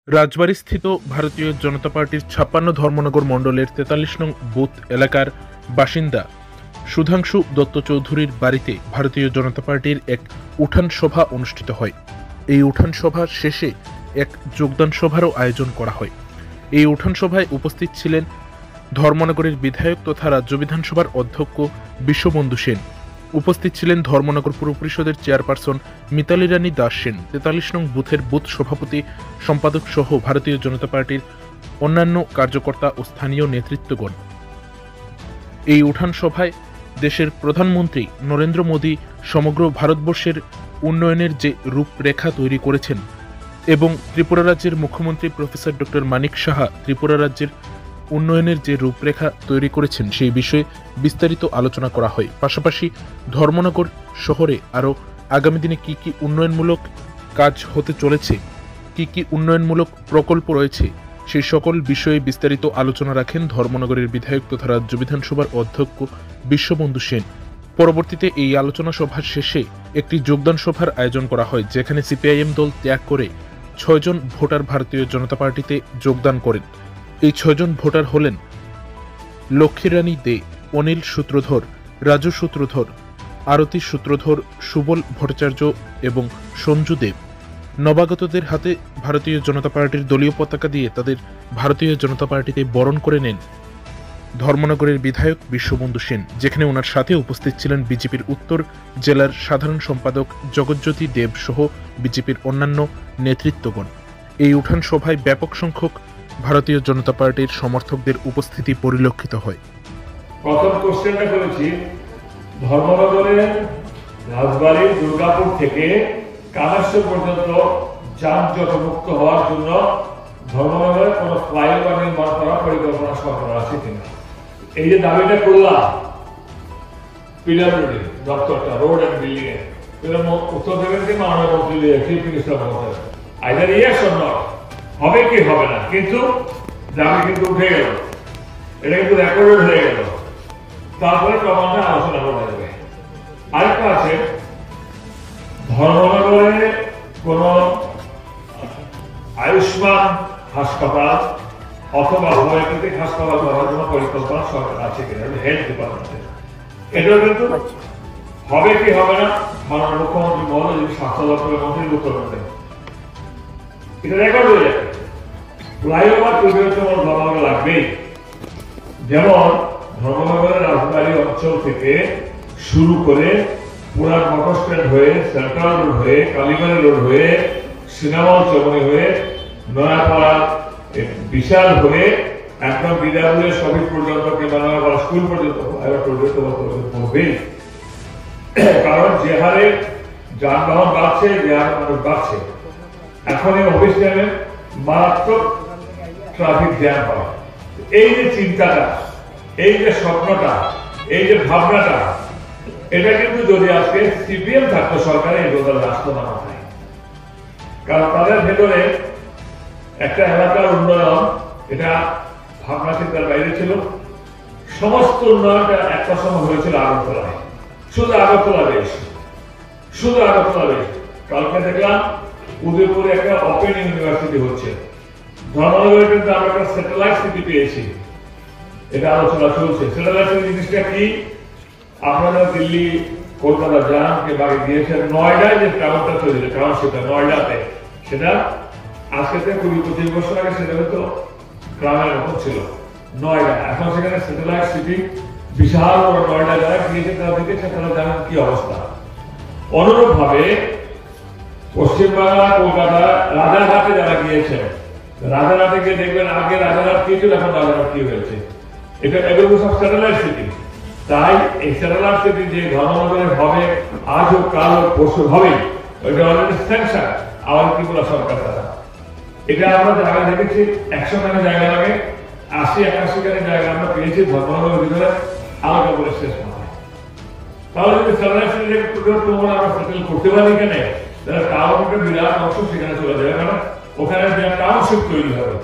রাজবাড়ীস্থিত ভারতীয় জনতা পার্টির ৫৬ ধর্মনগর মণ্ডলের ৪৩ নং বুথ এলাকার বাসিন্দা সুধাংশু দত্ত চৌধুরীর বাড়িতে ভারতীয় জনতা পার্টির এক উঠান সভা অনুষ্ঠিত হয়। এই উঠান সভা শেষে এক যোগদান সভারও আয়োজন করা হয়। এই উঠান সভায় উপস্থিত ছিলেন ধর্মনগরের বিধায়ক তথা রাজ্য বিধানসভার অধ্যক্ষ বিশ্ববন্ধু সেন। উপস্থিত ছিলেন ধর্মনগর পুর পরিষদের চেয়ারপারসন মিতালী রানী দাস সেন, ৪৩ নং বুথের বুথ সভাপতি সম্পাদক সহ ভারতীয় জনতা পার্টির অন্যান্য কার্যকর্তা ও স্থানীয় নেতৃত্বগণ। এই উঠান সভায় দেশের প্রধানমন্ত্রী নরেন্দ্র মোদী সমগ্র ভারতবর্ষের উন্নয়নের যে রূপরেখা তৈরি করেছেন এবং ত্রিপুরা রাজ্যের মুখ্যমন্ত্রী প্রফেসর ডক্টর মানিক সাহা ত্রিপুরা রাজ্যের উন্নয়নের যে রূপরেখা তৈরি করেছেন সেই বিষয়ে বিস্তারিত আলোচনা করা হয়। পাশাপাশি ধর্মনগর শহরে আরও আগামী দিনে কি কি উন্নয়নমূলক কাজ হতে চলেছে, কি কি উন্নয়নমূলক প্রকল্প রয়েছে, সেই সকল বিষয়ে বিস্তারিত আলোচনা রাখেন ধর্মনগরের বিধায়ক তথা রাজ্য বিধানসভার অধ্যক্ষ বিশ্ববন্ধু সেন। পরবর্তীতে এই আলোচনা সভার শেষে একটি যোগদান সভার আয়োজন করা হয়, যেখানে সিপিআইএম দল ত্যাগ করে ৬ জন ভোটার ভারতীয় জনতা পার্টিতে যোগদান করেন। এই ৬ জন ভোটার হলেন লক্ষ্মীরানী দে, অনিল সূত্রধর, রাজু সূত্রধর, আরতি সূত্রধর, সুবল ভট্টাচার্য এবং সঞ্জু দেব। নবাগতদের হাতে ভারতীয় জনতা পার্টির দলীয় পতাকা দিয়ে তাদের ভারতীয় জনতা পার্টিতে বরণ করে নেন ধর্মনগরের বিধায়ক বিশ্ববন্ধু সেন, যেখানে ওনার সাথে উপস্থিত ছিলেন বিজেপির উত্তর জেলার সাধারণ সম্পাদক জগজ্যোতি দেব সহ বিজেপির অন্যান্য নেতৃত্বগণ। এই উঠান সভায় ব্যাপক সংখ্যক ভারতীয় জনতা পার্টির সমর্থকদের উপস্থিতি পরিলক্ষিত হয়। প্রথম কোশ্চেনটা করেছি, ধর্মনগরের রাজবাড়ী দুর্গাপুর থেকে কামেশ্বর পর্যন্ত যানজট মুক্ত হওয়ার জন্য ধর্মনগরে কোনো ফ্লাইওভার নির্মাণ করার পরিকল্পনা সরকার আছে কিনা। এই যে দাবিটা করলাম পিডব্লিউডি দপ্তরটা, রোড অ্যান্ড বিল্ডিং এর, উত্তর দেবেন কি মাননীয় মন্ত্রী চিফ মিনিস্টার মহোদয়, আইদার ইয়েস অর নট, হবে কি হবে না, কিন্তু দাবি কিন্তু উঠে গেল, এটা কিন্তু রেকর্ডেড হয়ে গেল। তারপরে ক্রমান্বয়ে আলোচনা করা যাবে। আরেকটা আছে, ধর্মনগরে কোন আয়ুষ্মান হাসপাতাল অথবা হোমিওপ্যাথিক হাসপাতাল করার জন্য পরিকল্পনা সরকার আছে কিনা, হেলথ ডিপার্টমেন্টে। এটাও কিন্তু হবে কি হবে না, মাননীয় মুখ্যমন্ত্রী মহোদয় যদি স্বাস্থ্য দপ্তরের মন্ত্রী উত্তর দেন, এটা রেকর্ড হয়ে যাবে। ফ্লাইওভার তৈরি হতে আমার ধর্মনগর লাগবেই। যেমন ধর্মনগরের রাজবাড়ী অঞ্চল থেকে শুরু করে পুরান মোটর স্ট্যান্ড হয়ে, সেন্ট্রাল রোড হয়ে, কালীবাড়ি রোড হয়ে, সিনেমা চৌমনি হয়ে, নয়াপাড়া বিশাল হয়ে একদম বিদ্যালয়ের সবিক পর্যন্ত কিংবা নয়াপাড়া স্কুল পর্যন্ত পড়বেই। কারণ যে হারে যানবাহন বাড়ছে, যে হারে মানুষ বাড়ছে, এখন এই অফিস টাইমে মারাত্মক ট্রাফিক জ্যাম হয়। এই যে চিন্তাটা, এই যে স্বপ্নটা, এই যে ভাবনাটা, এটা কিন্তু যদি আজকে সিপিএম থাকতো সরকারে, এই দল আসতো না মাথায়। কারণ তাদের ভেতরে একটা এলাকার উন্নয়ন, এটা ভাবনা চিন্তার বাইরে ছিল। সমস্ত উন্নয়নটা একটা সময় হয়েছিল আগরতলায়, শুধু আগরতলা বেশ, শুধু আগরতলা বেশ। কালকে দেখলাম উদয়পুরে একটা ওপেন ইউনিভার্সিটি হচ্ছে। ধর্মনগরে কিন্তু আমরা একটা স্যাটেলাইট সিটি পেয়েছি, এটা আলোচনা চলছে। স্যাটেলাইট সিটি জিনিসটা কি, আপনারা দিল্লি কলকাতা যান কে বাড়ি দিয়েছেন, নয়ডায় যে টাউনটা তৈরি হয়েছে, টাউনশিপটা নয়ডাতে, সেটা আজকে থেকে ২০-২৫ বছর আগে সেটা হয়তো গ্রামের মতো ছিল নয়ডা। এখন সেখানে স্যাটেলাইট সিটি বিশাল বড় নয়ডা যারা গিয়েছে তারা দেখেছে, তারা জানেন কি অবস্থা। অনুরূপ ভাবে পশ্চিমবাংলা কলকাতা রাজারহাটে যারা গিয়েছে, রাজারহাটে গিয়ে দেখবেন আগে রাজারহাট কি ছিল, এখন রাজারহাট কি হয়েছে। এটা এগুলো সব স্যাটেলাইট সিটি। তাই এই স্যাটেলাইট সিটি যে ধর্মনগরে হবে, আজ হোক কাল হোক পরশু হবে, ওইটা অলরেডি স্যাংশন আবার ত্রিপুরা সরকার দ্বারা। এটা আমরা জায়গা দেখেছি, ১০০ খানে জায়গা লাগে, ৮০-৮১ খানে জায়গা আমরা পেয়েছি ধর্মনগরের ভিতরে, আলাদা করে শেষ নয়। তাহলে যদি স্যাটেলাইট সিটি আমরা সেটেল করতে পারি কেন, তাহলে টাউনের বিরাট অংশ সেখানে চলে যাবে, কারণ ওখানে টাউনশিপ তৈরি হবে।